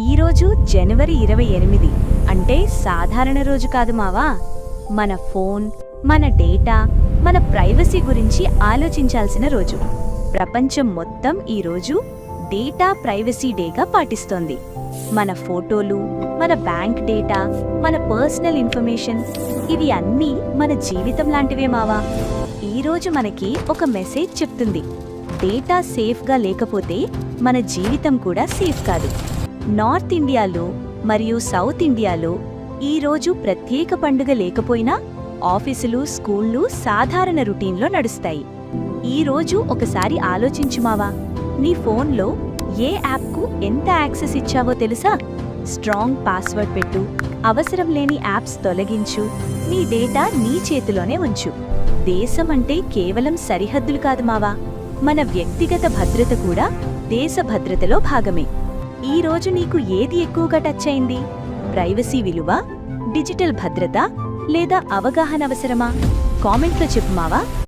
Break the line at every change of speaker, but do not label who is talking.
ఈరోజు జనవరి 28 అంటే సాధారణ రోజు కాదు మావా. మన ఫోన్, మన డేటా, మన ప్రైవసీ గురించి ఆలోచించాల్సిన రోజు. ప్రపంచం మొత్తం ఈరోజు డేటా ప్రైవసీ డేగా పాటిస్తోంది. మన ఫోటోలు, మన బ్యాంక్ డేటా, మన పర్సనల్ ఇన్ఫర్మేషన్ ఇవి అన్నీ మన జీవితం లాంటివే మావా. ఈరోజు మనకి ఒక మెసేజ్ చెప్తుంది, డేటా సేఫ్గా లేకపోతే మన జీవితం కూడా సేఫ్ కాదు. నార్త్ ఇండియాలో మరియు సౌత్ ఇండియాలో ఈరోజు ప్రత్యేక పండుగ లేకపోయినా ఆఫీసులు, స్కూళ్ళు సాధారణ రొటీన్లో నడుస్తాయి. ఈరోజు ఒకసారి ఆలోచించుమావా, నీ ఫోన్లో ఏ యాప్కు ఎంత యాక్సెస్ ఇచ్చావో తెలుసా? స్ట్రాంగ్ పాస్వర్డ్ పెట్టు, అవసరం లేని యాప్స్ తొలగించు, నీ డేటా నీ చేతిలోనే ఉంచు. దేశం అంటే కేవలం సరిహద్దులు కాదు మావా, మన వ్యక్తిగత భద్రత కూడా దేశ భద్రతలో భాగమే. ఈ రోజు నీకు ఏది ఎక్కువగా టచ్ అయింది? ప్రైవసీ విలువ, డిజిటల్ భద్రత లేదా అవగాహన అవసరమా? కామెంట్లో చెప్పు మావా.